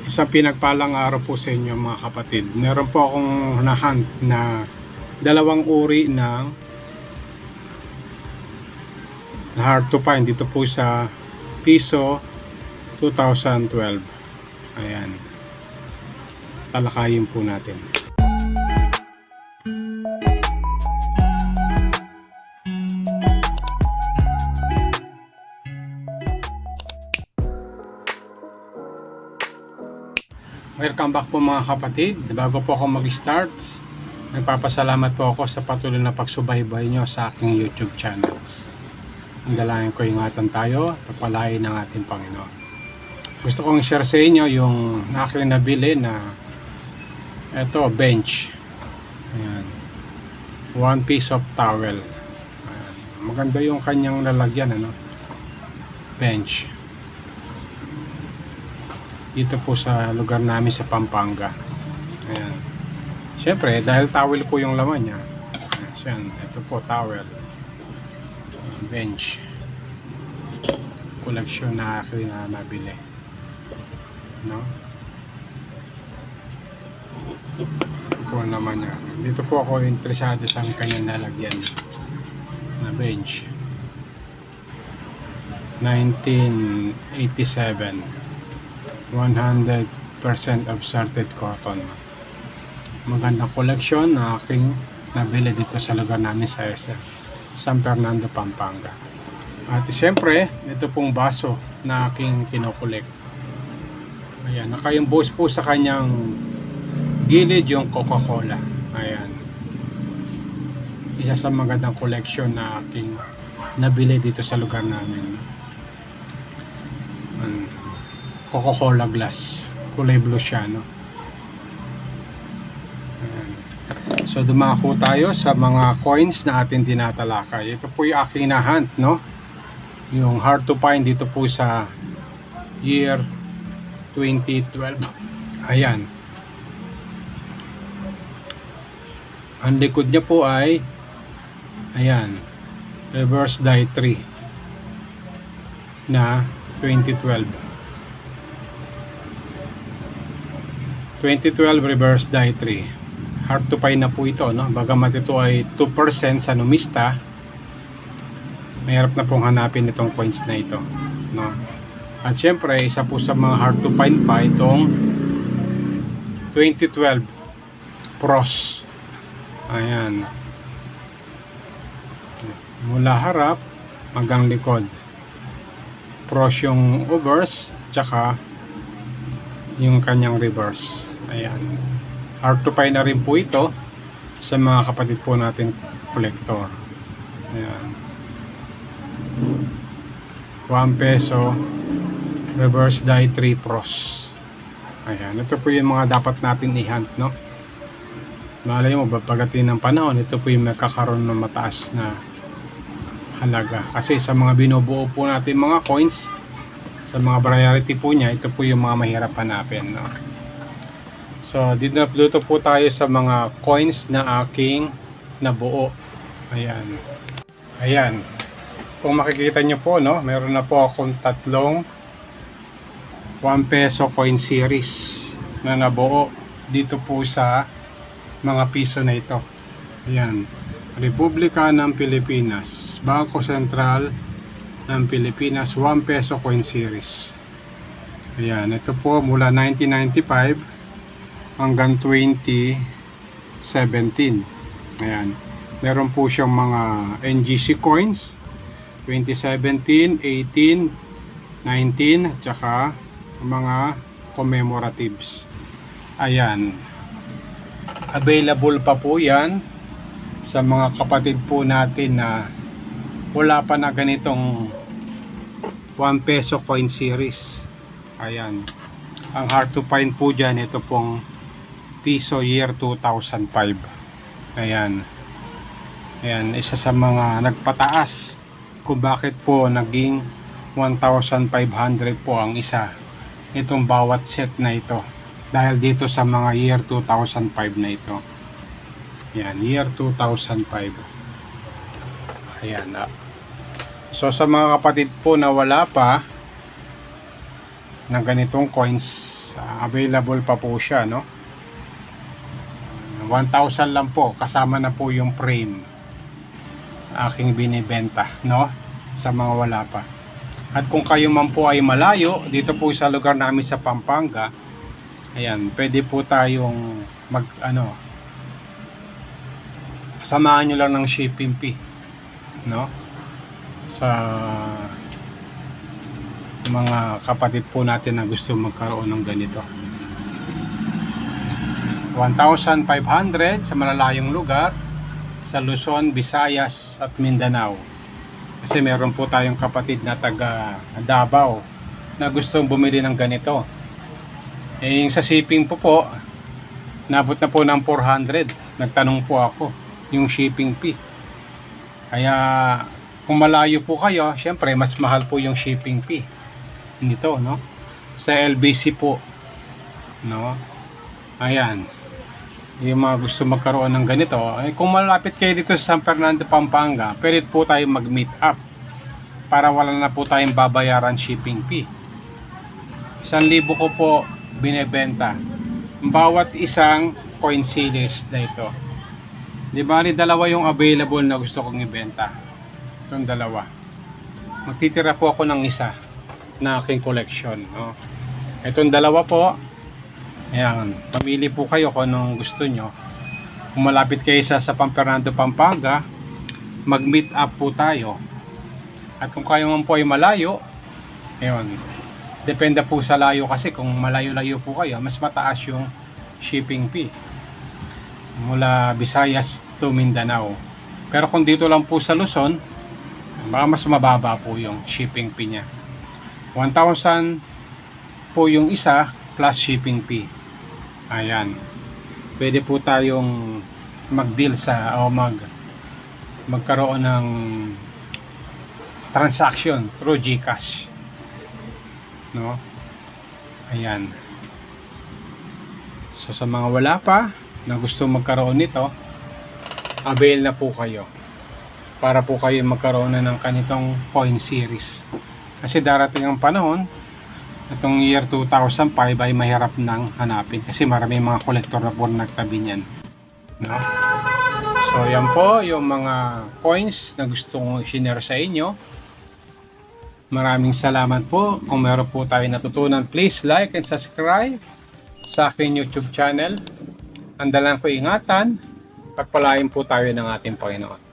Sa pinagpalang araw po sa inyo mga kapatid. Meron po akong na-hunt na dalawang uri ng hard to find dito po sa Piso 2012. Ayan. Talakayin po natin. Welcome back po mga kapatid. Bago po ako mag-start, nagpapasalamat po ako sa patuloy na pagsubaybay nyo sa aking YouTube channels. Ang dalangin ko, ingatan tayo, pagpalain ng ating Panginoon. Gusto kong share sa inyo yung aking nabili na bench. Ayan. One piece of towel. Ayan. Maganda yung kanyang lalagyan, bench. Dito po sa lugar namin sa Pampanga. Ayan. Siyempre, dahil towel po yung laman niya. Ayan, ito po, towel. Bench. Koleksyon na akin na nabili. No? Ito po naman niya. Dito po ako interesado sa kanyang nalagyan na bench. 1987. 100% absorted cotton. Magandang koleksyon na aking nabili dito sa lugar namin sa San Fernando, Pampanga. At siyempre, ito pong baso na aking kinokolekt. Ayan, nakaimbos po sa kanyang gilid yung Coca-Cola. Ayan. Isa sa magandang koleksyon na aking nabili dito sa lugar namin. Coca-Cola glass, kulay blue siya, no? Ayan. So dumako tayo sa mga coins na ating tinatalakay. Ito po yung aking na-hunt, no? Yung hard to find dito po sa year 2012. Ayan. Ang likod niya po ay ayan, reverse die 3 na 2012 reverse die 3. Hard to find na po ito, no? Bagamat ito ay 2% sa numista, mahirap na pong hanapin itong coins na ito, no? At syempre, isa po sa mga hard to find pa itong 2012 pros. Ayan. Mula harap hanggang likod. Pros yung overs, tsaka yung kanyang reverse. Ayan. Hard to find na rin po ito sa mga kapatid po natin collector. Ayan. 1 peso reverse die 3 pros. Ayan. Ito po yung mga dapat natin i-hunt, no? Malay mo, pagdating ng panahon, ito po yung magkakaroon ng mataas na halaga. Kasi sa mga binubuo po natin mga coins, sa mga variety po niya, ito po yung mga mahirap hanapin, no? So dito po tayo sa mga coins na aking nabuo. Ayan. Ayan. Kung makikita nyo po, no, meron na po akong tatlong 1 peso coin series na nabuo dito po sa mga piso na ito. Ayan. Republika ng Pilipinas, Bangko Sentral ng Pilipinas, 1 peso coin series. Ayan, ito po mula 1995 hanggang 2017. Ayan, meron po siyang mga NGC coins 2017, 18, 19 at saka mga commemoratives. Ayan, available pa po yan sa mga kapatid po natin na wala pa na ganitong 1 peso coin series. Ayan. Ang hard to find po dyan, ito pong Piso year 2005. Ayan. Ayan, isa sa mga nagpataas kung bakit po naging 1,500 po ang isa. Itong bawat set na ito. Dahil dito sa mga year 2005 na ito. Ayan, year 2005. Ayan. So sa mga kapatid po na wala pa ng ganitong coins, Available pa po siya, no? 1,000 lang po, kasama na po yung frame aking binibenta, no? Sa mga wala pa. At kung kayo man po ay malayo dito po sa lugar namin sa Pampanga, ayan, pwede po tayong samahan nyo lang ng shipping fee, no? Sa mga kapatid po natin na gusto magkaroon ng ganito. 1,500 sa malalayong lugar sa Luzon, Visayas at Mindanao. Kasi meron po tayong kapatid na taga Davao na gustong bumili ng ganito. Yung sa shipping po, nabot na po ng 400. Nagtanong po ako yung shipping fee. Kaya kung malayo po kayo, syempre mas mahal po yung shipping fee nito, no? Sa LBC po, no? Ayan, yung mga gusto magkaroon ng ganito, kung malapit kayo dito sa San Fernando, Pampanga, pwede po tayo mag-meet up para wala na po tayong babayaran shipping fee. 1,000 ko po binebenta bawat isang coin series na ito. Di bali, dalawa yung available na gusto kong ibenta. Itong dalawa. Magtitira po ako ng isa na aking collection, no? Itong dalawa po, ayan, pamili po kayo kung anong gusto nyo. Kung malapit kayo sa San Fernando, Pampanga, mag-meet up po tayo. At kung kayo man po ay malayo, ayun, depende po sa layo kasi kung malayo-layo po kayo, mas mataas yung shipping fee. Mula Visayas to Mindanao. Pero kung dito lang po sa Luzon, baka mas mababa po yung shipping fee niya. 1,000 po yung isa plus shipping fee. Ayan. Pwede po tayong mag-deal o magkaroon ng transaction through GCash. No? Ayan. So sa mga wala pa na gusto magkaroon nito, avail na po kayo para po kayo magkaroon na ng kanitong coin series. Kasi darating ang panahon, itong year 2005 ay mahirap nang hanapin kasi marami mga kolektor na po nagtabi niyan, no? So yan po yung mga coins na gusto kong i-share sa inyo. Maraming salamat po. Kung meron po tayo natutunan, please like and subscribe sa aking YouTube channel. Andalan po ingatan, pagpalain po tayo ng ating Panginoon.